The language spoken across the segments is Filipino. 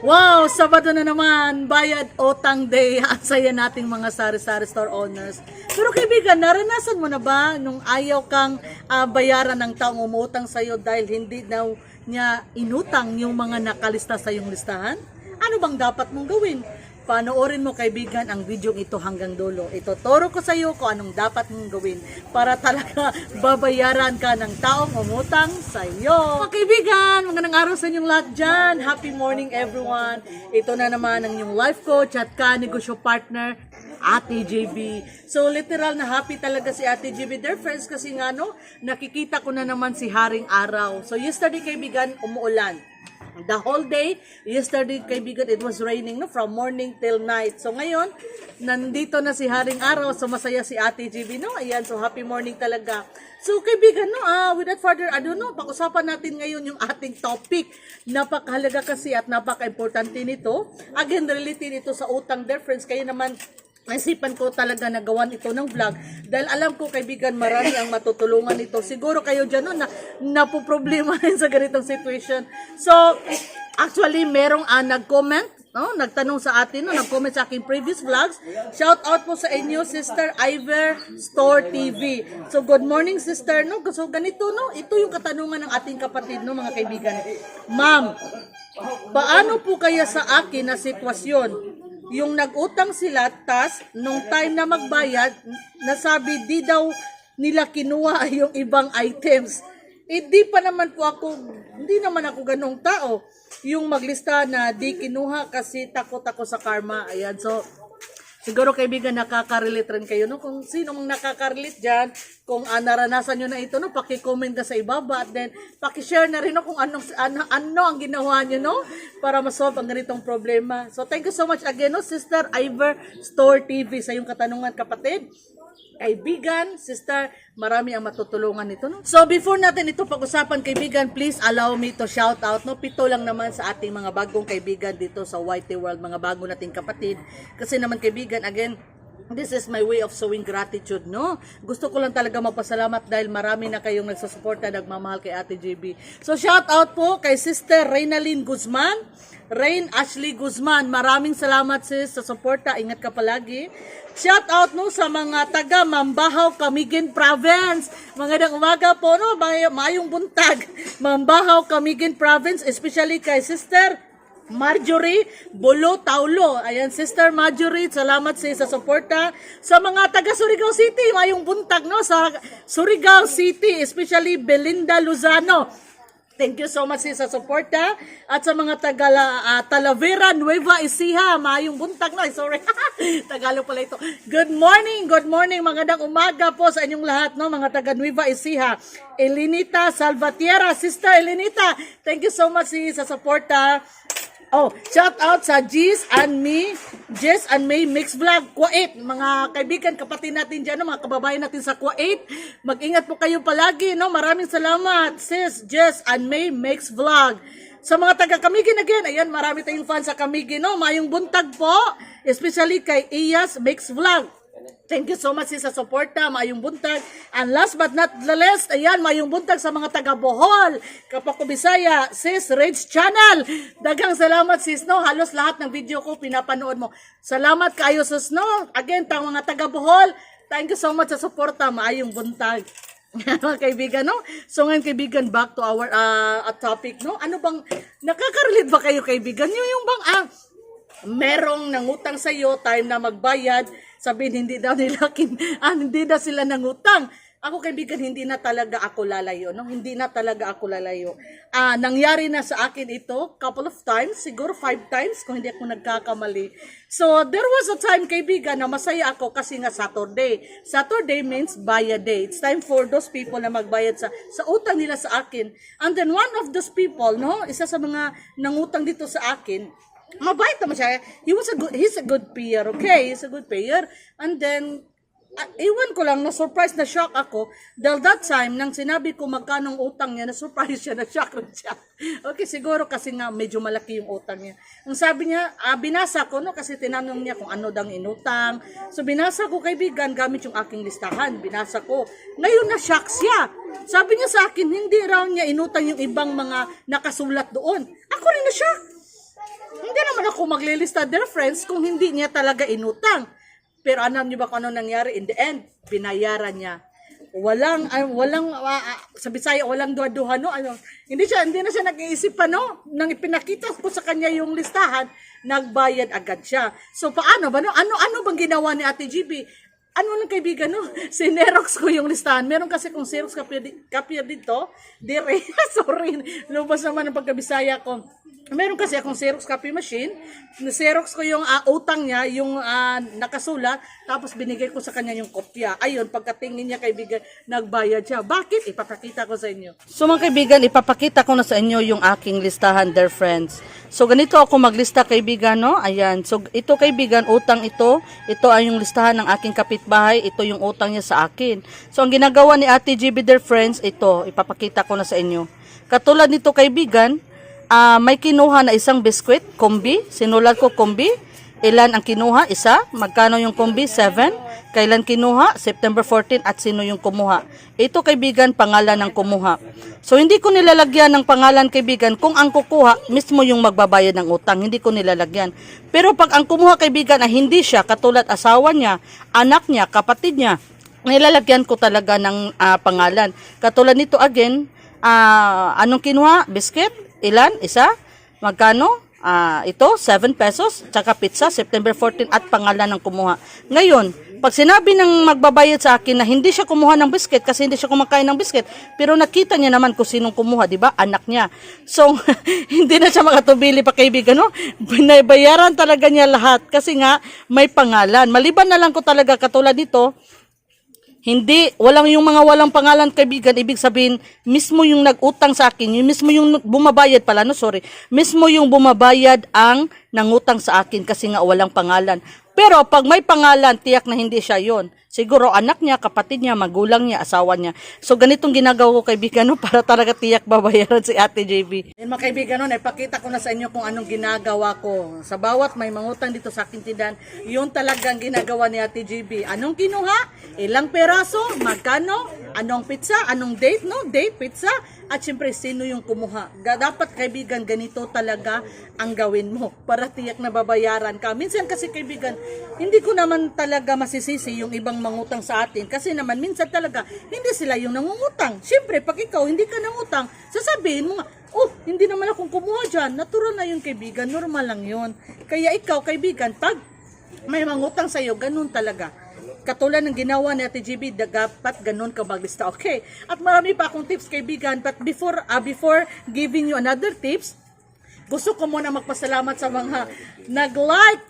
Wow, Sabado na naman, bayad utang day. Ang saya nating mga sari-sari store owners. Pero kaibigan, naranasan mo na ba nung ayaw kang bayaran ng taong umutang sa'yo dahil hindi daw niya inutang yung mga nakalista sa iyong listahan? Ano bang dapat mong gawin? Panoorin mo kaibigan ang video ito hanggang dulo. Ituturo ko sa iyo kung anong dapat mong gawin para talaga babayaran ka ng taong umutang sa iyo. Mga kaibigan, magandang araw sa inyong lahat dyan. Happy morning everyone. Ito na naman ang inyong life coach at ka-negosyo partner, Ate JB. So literal na happy talaga si Ate JB, dear friends, kasi nga no, nakikita ko na naman si Haring Araw. So yesterday kaibigan, umuulan. The whole day, yesterday kaibigan, it was raining no, from morning till night. So ngayon, nandito na si Haring Araw, so masaya si Ate JB, no? Ayan, so happy morning talaga. So kaibigan, no, without further ado, no, pag-usapan natin ngayon yung ating topic. Napakahalaga kasi at napaka-importante nito. Again, related ito sa utang, dear friends, kayo naman, naisipan ko talaga na gawan ito ng vlog dahil alam ko kaibigan marami ang matutulungan nito. Siguro kayo dyan no, na napoproblema rin sa ganitong situation. So, actually merong nag-comment, no, nagtanong sa atin, no, nag-comment sa aking previous vlogs. Shout out po sa inyo, Sister Iver Store TV. So, good morning sister. No? So, ganito, no, ito yung katanungan ng ating kapatid, no, mga kaibigan. Ma'am, paano po kaya sa akin na sitwasyon? Yung nag-utang sila, tas nung time na magbayad, nasabi di daw nila kinuha yung ibang items. Di pa naman po ako, hindi naman ako ganong tao. Yung maglista na di kinuha kasi takot ako sa karma. Ayan, so siguro kaibigan nakaka-relate rin kayo, no? Kung sino mong nakaka-relate dyan, kung naranasan nyo na ito, no? Paki-comment ka sa ibaba at then paki-share na rin no? Kung ano ang ginawa nyo, no? Para masolve ang ganitong problema. So thank you so much again, no? Sister Iver Store TV sa iyong katanungan, kapatid. Kaibigan, sister, marami ang matutulungan nito, no? So, before natin ito pag-usapan, kaibigan, please allow me to shout out, no? 7 lang naman sa ating mga bagong kaibigan dito sa YT World, mga bago nating kapatid. Kasi naman, kaibigan, again, this is my way of showing gratitude, no? Gusto ko lang talaga magpasalamat dahil marami na kayong nagsusuporta, nagmamahal kay Ate JB. So, shout out po kay Sister Reynalyn Guzman, Rain Ashley Guzman. Maraming salamat sis sa suporta. Ingat ka palagi. Shout out no sa mga taga Mambahaw, Camiguin Province. Magandang umaga po no, mayong buntag. Mambahaw, Camiguin Province, especially kay Sister Marjorie Bulo Taulo. Ayan, Sister Marjorie, salamat sa suporta. Sa mga taga Surigao City, mayong buntag no sa Surigao City, especially Belinda Luzano. Thank you so much sa suporta. At sa mga taga Talavera, Nueva Ecija, mayong buntag no. Sorry. Tagalog pala ito. Good morning, magandang umaga po sa inyong lahat no, mga taga Nueva Ecija. Elenita Salvatierra, Sister Elenita, thank you so much sa suporta. Oh, shout out sa Jess and May Mix Vlog, Kuwait. Mga kaibigan, kapatid natin dyan, no? Mga kababayan natin sa Kuwait. Mag-ingat po kayo palagi, no? Maraming salamat, sis Jess and May Mix Vlog. Sa mga taga Camiguin again, ayan, marami tayong fans sa Camiguin, no? Mayong buntag po, especially kay Iyas Mix Vlog. Thank you so much sa suporta, mayong buntag. And last but not the least, ayan, mayong buntag sa mga taga Bohol, Kapako Bisaya, sis Rage Channel. Dagang salamat sis, no? Halos lahat ng video ko pinapanood mo. Salamat kayo sis, no? Again, tang mga taga Bohol, thank you so much sa suporta, mayong buntag. Mga kaibigan, no? So ngayon kaibigan, back to our topic, no? Ano bang, nakaka-relate ba kayo kaibigan? Yung bang, merong nangutang sa iyo, time na magbayad, sabihin hindi daw nila hindi na sila nangutang. Ako kaibigan, hindi na talaga ako lalayo, no? Hindi na talaga ako lalayo. Nangyari na sa akin ito couple of times, siguro 5 times kung hindi ako nagkakamali. So there was a time kaibigan na masaya ako kasi nga Saturday. Saturday means bayad day. It's time for those people na magbayad sa utang nila sa akin. And then one of those people, no, isa sa mga nangutang dito sa akin, mabait naman siya. He's a good payer, okay? He's a good payer. And then, iwan ko lang, na-surprise, na-shock ako. Dahil that time, nang sinabi ko magkanong utang niya, na-surprise siya, na-shock rin siya. Okay, siguro kasi nga medyo malaki yung utang niya. Ang sabi niya, binasa ko, no? Kasi tinanong niya kung ano dang inutang. So, binasa ko, kaibigan, gamit yung aking listahan. Binasa ko. Ngayon, na-shock siya. Sabi niya sa akin, hindi raw niya inutang yung ibang mga nakasulat doon. Ako rin na-shock. Hindi ako maglilista, dear friends, kung hindi niya talaga inutang. Pero alam niyo ba kung ano nangyari? In the end, binayaran niya. Walang sa Bisaya, walang duha-duha, no? Hindi na siya nag-iisip pa, no? Nang ipinakita ko sa kanya yung listahan, nagbayad agad siya. So paano ba, no? Ano bang ginawa ni Ate GB? Ano lang kaibigan, no? Sinerox ko yung listahan. Meron kasi kung Xerox kapya dito, dire, sorry, lumabas naman ang pagkabisaya ko. Meron kasi akong Xerox copy machine. Xerox ko yung utang niya, yung nakasulat, tapos binigay ko sa kanya yung kopya. Ayun, pagkatingin niya kaibigan, nagbayad siya. Bakit? Ipapakita ko sa inyo. So mga kaibigan, ipapakita ko na sa inyo yung aking listahan, dear friends. So ganito ako maglista kaibigan, no? Ayan. So ito kaibigan, utang ito. Ito ay yung listahan ng aking kapitbahay. Ito yung utang niya sa akin. So ang ginagawa ni Ate GB, dear friends, ito, ipapakita ko na sa inyo. Katulad nito kaibigan, may kinuha na isang biskwit, kombi. Sinulat ko kombi. Ilan ang kinuha? Isa. Magkano yung kombi? 7. Kailan kinuha? September 14. At sino yung kumuha? Ito kaibigan, pangalan ng kumuha. So hindi ko nilalagyan ng pangalan kaibigan kung ang kukuha mismo yung magbabayad ng utang. Hindi ko nilalagyan. Pero pag ang kumuha kaibigan ay hindi siya, katulad asawa niya, anak niya, kapatid niya, nilalagyan ko talaga ng pangalan. Katulad nito again, anong kinuha? Biscuit? Ilan? Isa? Magkano? Ito, 7 pesos. Tsaka pizza, September 14 at pangalan ng kumuha. Ngayon, pag sinabi ng magbabayad sa akin na hindi siya kumuha ng biscuit kasi hindi siya kumakain ng biscuit, pero nakita niya naman kung sinong kumuha, di ba? Anak niya. So, hindi na siya makatubili pa kaibigan, no? Binabayaran talaga niya lahat kasi nga may pangalan. Maliban na lang ko talaga katulad dito, walang pangalan kaibigan, ibig sabihin, mismo yung nag-utang sa akin, yung mismo yung bumabayad pala, mismo yung bumabayad ang nangutang sa akin kasi nga walang pangalan. Pero pag may pangalan, tiyak na hindi siya yon. Siguro anak niya, kapatid niya, magulang niya, asawa niya. So ganitong ginagawa ko kaibigan, no, para talaga tiyak babayaran si Ate JB. Yan mga kaibigan, no, ipakita ko na sa inyo kung anong ginagawa ko. Sa bawat may mangutang dito sa aking tindahan, yun talagang ginagawa ni Ate JB. Anong kinuha? Ilang peraso? Magkano? Anong pizza? Anong date? No? Date, pizza? At syempre, sino yung kumuha? Dapat kaibigan, ganito talaga ang gawin mo para tiyak na babayaran ka. Minsan kasi kaibigan, hindi ko naman talaga masisisi yung ibang mangutang sa atin kasi naman minsan talaga hindi sila yung nangungutang. Syempre, pag ikaw hindi ka nangutang, sasabihin mo nga, oh, hindi naman akong kumuha dyan. Natural na yun kaibigan, normal lang yun. Kaya ikaw kaibigan, pag may mangutang sa'yo, ganun talaga. Katulad ng ginawa ni Ate GB, dapat ganun ka maglista. Okay. At marami pa akong tips kaibigan, but before giving you another tips, gusto ko muna magpasalamat sa mga nag-like,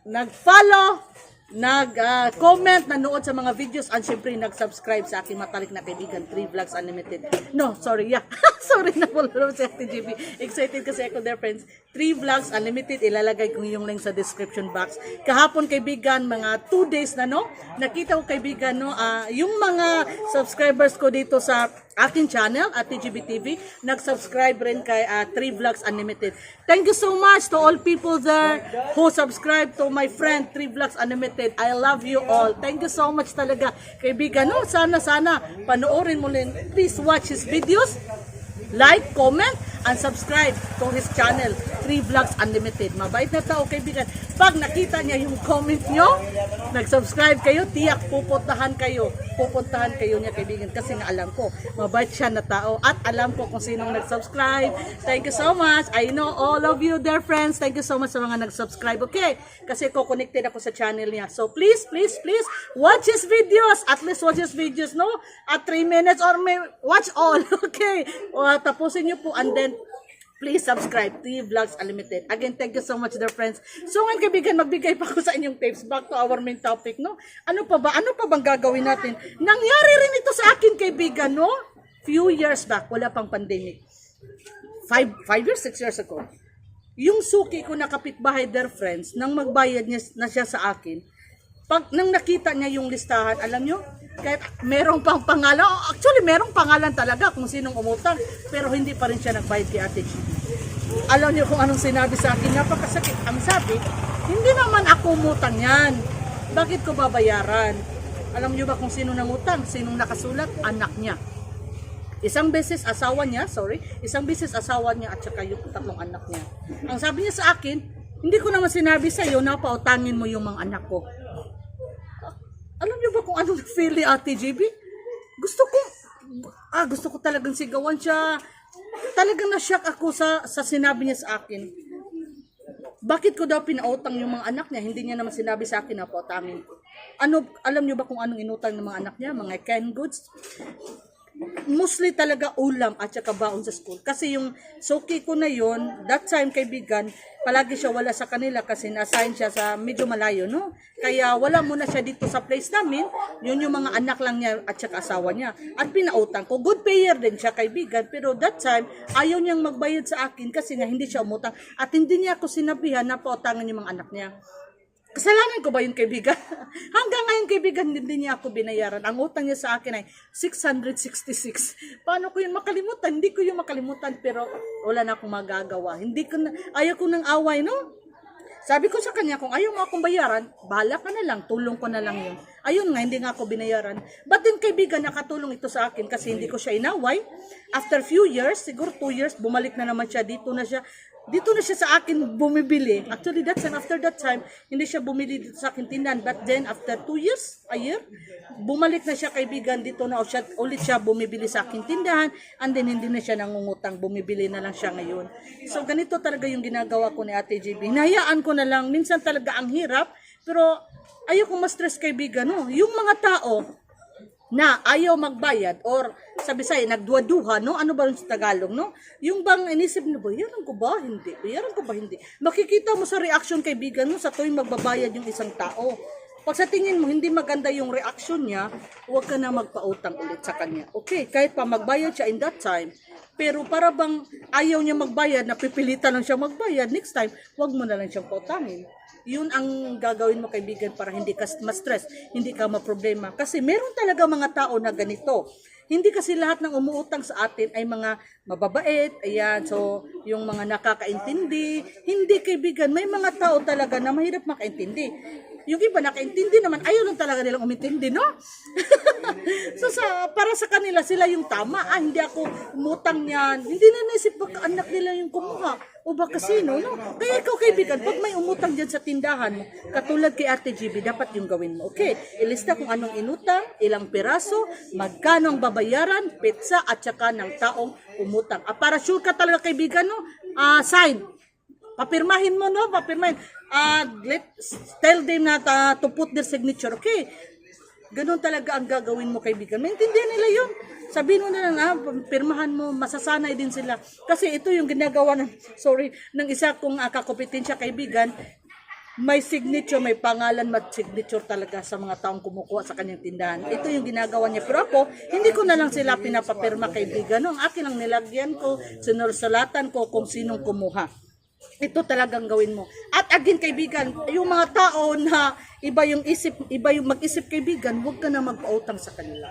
nag-follow, nag-comment, nanood sa mga videos, at syempre nag-subscribe sa aking matalik na kaibigan, 3 Vlogs Unlimited. No, sorry, yeah. Sorry na po si Ate GB. Excited kasi ako there, friends. 3 Vlogs Unlimited, ilalagay ko yung link sa description box. Kahapon kaibigan, mga 2 days na, no? Nakita ko kaibigan, no? Yung mga subscribers ko dito sa aking channel, at TGB TV, nag-subscribe rin kay 3 Vlogs Unlimited. Thank you so much to all people there who subscribe to my friend 3 Vlogs Unlimited. I love you all. Thank you so much talaga. Kaibigan, no? Sana panoorin mo rin. Please watch his videos. Like, comment, and subscribe to his channel, 3 Vlogs Unlimited. Mabait na tao, kaibigan. Pag nakita niya yung comment nyo, nag-subscribe kayo, tiyak pupuntahan kayo niya, kaibigan. Kasi nga alam ko, mabait siya na tao. At alam ko kung sinong nag-subscribe. Thank you so much. I know all of you, dear friends. Thank you so much sa mga nag-subscribe. Okay? Kasi connected ako sa channel niya. So please, please, please, watch his videos. At least watch his videos, no? At 3 minutes or watch all. Okay? Tapusin niyo po, and then please subscribe to Vlogs Unlimited. Again, thank you so much, dear friends. So ngayon kaibigan, magbigay pa ako sa inyong tips. Back to our main topic, no? Ano pa bang gagawin natin? Nangyari rin ito sa akin, kaibigan, no? Few years back, wala pang pandemic. 5 years, 6 years ago. Yung suki ko na kapitbahay, dear friends, nang magbayad niya na siya sa akin, nang nakita niya yung listahan, alam nyo, kahit merong pang pangalan, actually merong pangalan talaga kung sinong umutang, pero hindi pa rin siya nagbayad kay Ate GB. Alam niyo kung anong sinabi sa akin, napakasakit. Ang sabi, hindi naman ako umutang yan. Bakit ko babayaran? Alam niyo ba kung sino nangutang? Sinong nakasulat? Anak niya. Isang beses asawa niya at saka yung 3 anak niya. Ang sabi niya sa akin, Hindi ko naman sinabi sa'yo na pautangin mo yung mga anak ko. Alam niyo ba kung anong feel ni Ate GB? Gusto ko talagang sigawan siya. Talagang na-shock ako sa sinabi niya sa akin. Bakit ko daw pinautang yung mga anak niya? Hindi niya naman sinabi sa akin na pautangin ko. Alam niyo ba kung anong inutang ng mga anak niya? Mga canned goods? Mostly talaga ulam at saka baon sa school. Kasi yung suki ko na yon, that time kaibigan, palagi siya wala sa kanila kasi na-assign siya sa medyo malayo, no? Kaya wala muna siya dito sa place namin, yun yung mga anak lang niya at saka asawa niya. At pinautang ko, good payer din siya kaibigan, pero that time, ayaw niyang magbayad sa akin kasi nga hindi siya umutang. At hindi niya ako sinabihan na pautangan yung mga anak niya. Kasalanan ko ba yun kaibigan? Hanggang ngayon kaibigan, hindi niya ako binayaran. Ang utang niya sa akin ay 666. Paano ko yun makalimutan? Hindi ko yun makalimutan pero wala na akong magagawa. Ayaw ko ng away, no? Sabi ko sa kanya, kung ayaw mo akong bayaran, bahala ka na lang, tulong ko na lang yun. Ayun nga, hindi nga ako binayaran. But then kaibigan, nakatulong ito sa akin kasi hindi ko siya inaway. After few years, siguro 2 years, bumalik na naman siya, dito na siya sa akin bumibili. Actually, after that time, hindi siya bumili dito sa akin tindahan. But then, after 2 years, a year, bumalik na siya kaibigan dito na ulit siya bumibili sa akin tindahan. And then, hindi na siya nangungutang. Bumibili na lang siya ngayon. So, ganito talaga yung ginagawa ko ni Ate GB. Hinahayaan ko na lang. Minsan talaga ang hirap. Pero, ayoko ma-stress kaibigan. No? Yung mga tao na ayaw magbayad or sabi sa'yo, nagduwa-duha, no? Ano ba yung sa Tagalog, no? Yung bang inisip na, bayaran ko ba? Hindi. Bayaran ko ba? Hindi. Makikita mo sa reaction kaibigan mo sa tuwing magbabayad yung isang tao. Pag sa tingin mo, hindi maganda yung reaction niya, huwag ka na magpautang ulit sa kanya. Okay, kahit pa magbayad siya in that time, pero para bang ayaw niya magbayad, napipilitan lang siya magbayad, next time, huwag mo na lang siyang pautangin. Yun ang gagawin mo kaibigan para hindi ka ma-stress, hindi ka ma-problema. Kasi meron talaga mga tao na ganito. Hindi kasi lahat ng umuutang sa atin ay mga mababait, ayan, so yung mga nakakaintindi. Hindi kaibigan, may mga tao talaga na mahirap makaintindi. Yung iba nakaintindi naman, ayaw lang talaga nilang umintindi, no? So para sa kanila, sila yung tama. Hindi ako umutang niyan. Hindi na naisip baka anak nila yung kumuha. O baka sino, no? Kaya ikaw kaibigan, pag may umutang dyan sa tindahan mo, katulad kay Ate GB, dapat yung gawin mo. Okay, ilista kung anong inutang, ilang piraso, magkano ang babayaran, petsa, at saka ng taong umutang. Para sure ka talaga kaibigan, no? Sign. Papirmahin mo, no? Papirmahin. Tell them na to put their signature. Okay. Ganun talaga ang gagawin mo, kaibigan. Maintindihan nila yun. Sabihin mo na lang, pirmahan mo, masasanay din sila. Kasi ito yung ginagawa ng isa kong kakopetensya, kaibigan. May signature, may pangalan, may signature talaga sa mga taong kumukuha sa kanyang tindahan. Ito yung ginagawa niya. Pero ako, hindi ko na lang sila pinapapirma, kaibigan. Ang akin ang nilagyan ko, sinusulatan ko kung sinong kumuha. Ito talagang gawin mo. At again kaibigan, yung mga tao na iba yung mag-isip kaibigan, huwag ka na magpautang sa kanila.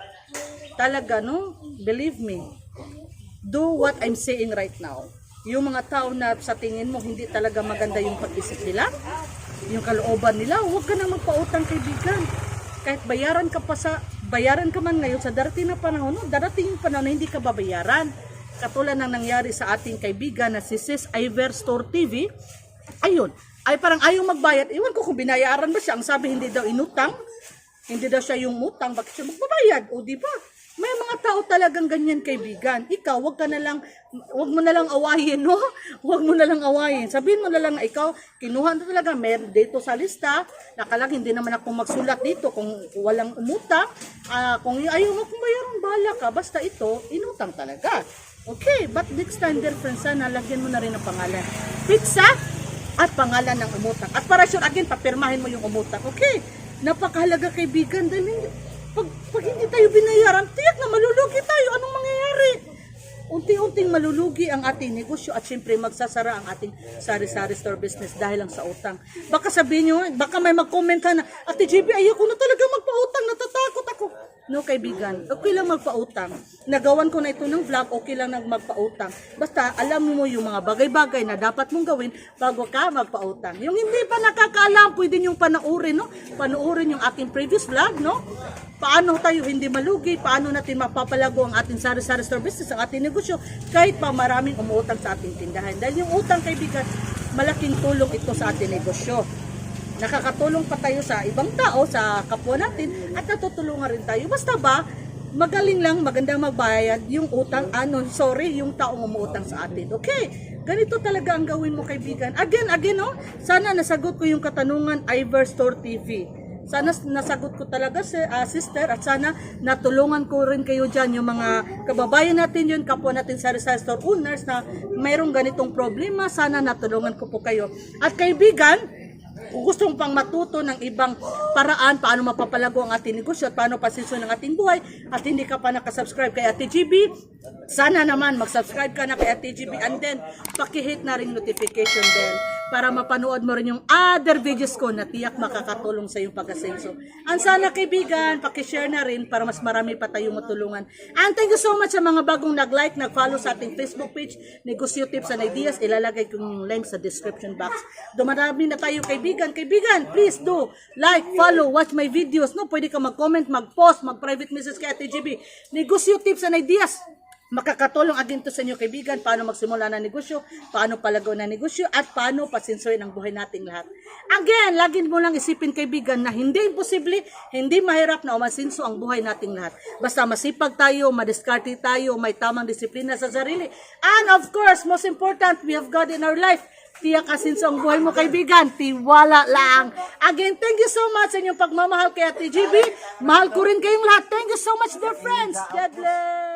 Talaga, no? Believe me. Do what I'm saying right now. Yung mga tao na sa tingin mo hindi talaga maganda yung pag-isip nila, yung kalooban nila, huwag ka na magpautang kaibigan. Kahit bayaran ka man ngayon sa darating na panahon, no? Darating yung panahon na hindi ka babayaran. Katulad ng nangyari sa ating kaibigan na si Sis Iver Store TV, ayun, ay parang ayaw magbayad. Iwan ko kung binayaran ba siya. Ang sabi, hindi daw inutang, hindi daw siya yung utang, bakit siya magbabayad? O di ba? May mga tao talagang ganyan kaibigan. Ikaw, wag mo na lang awayin, no? Wag mo na lang awayin. Sabihin mo na lang na ikaw, kinuha na talaga, meron dito sa lista, nakalang hindi naman ako magsulat dito kung walang umutang. Kung ayaw mo kung bayaran, bahala ka. Basta ito, inutang talaga. Okay, but next time, dear friends, sana lagyan mo na rin ang pangalan. Pizza at pangalan ng umutang. At para sure, again, papirmahin mo yung umutang. Okay, napakahalaga kaibigan. Dahil pag hindi tayo binayaran, tiyak na malulugi tayo. Anong mangyayari? Unti-unting malulugi ang ating negosyo at syempre magsasara ang ating sari-sari store business dahil lang sa utang. Baka sabihin nyo, baka may mag-comment na, Ate JB, ayoko na talaga magpa-utang, natatakot ako. No, kaibigan, okay lang magpautang. Nagawan ko na ito ng vlog, okay lang magpautang. Basta alam mo yung mga bagay-bagay na dapat mong gawin bago ka magpautang. Yung hindi pa nakakaalam, pwede yung panoorin, no? Panoorin yung aking previous vlog, no? Paano tayo hindi malugi, paano natin mapapalago ang ating sari-sari store business, ang ating negosyo, kahit pa maraming umuutang sa ating tindahan. Dahil yung utang, kaibigan, malaking tulong ito sa ating negosyo. Nakakatulong pa tayo sa ibang tao, sa kapwa natin, at natutulungan rin tayo. Basta ba, magaling lang, maganda magbayad yung utang, yung taong umuutang sa atin. Okay, ganito talaga ang gawin mo, kaibigan. Again, no? Sana nasagot ko yung katanungan, Iver Store TV. Sana nasagot ko talaga, sister, at sana natulungan ko rin kayo dyan, yung mga kababayan natin yun, kapwa natin sari-sari store owners na mayroong ganitong problema. Sana natulungan ko po kayo. At kaibigan, kung gusto pang matuto ng ibang paraan paano mapapalago ang ating negosyo at paano pasisyon ang ating buhay at hindi ka pa nakasubscribe kay Ate GB, sana naman mag-subscribe ka na kay Ate GB and then pakihit na rin notification din para mapanood mo rin yung other videos ko na tiyak makakatulong sa iyong pag-asenso. And sana kaibigan, pakishare na rin para mas marami pa tayong matulungan. And thank you so much sa mga bagong nag-like, nag-follow sa ating Facebook page, Negosyo Tips and Ideas. Ilalagay ko yung link sa description box. Dumarami na tayo kaibigan. Kaibigan, please do like, follow, watch my videos. No, pwede ka mag-comment, mag-post, mag-private message kay Ate GB. Negosyo Tips and Ideas. Makakatulong agad to sa inyo kaibigan, paano magsimula ng negosyo, paano palago ng negosyo, at paano pasinsoyin ang buhay nating lahat. Again, lagi mo lang isipin kaibigan na hindi imposible, hindi mahirap na umasinso ang buhay nating lahat. Basta masipag tayo, madiskarte tayo, may tamang disiplina sa sarili. And of course, most important, we have God in our life. Tiyak asinso ang buhay mo kaibigan, tiwala lang. Again, thank you so much sa inyong pagmamahal kay Ate GB. Mahal ko rin kayong lahat. Thank you so much dear friends. God bless.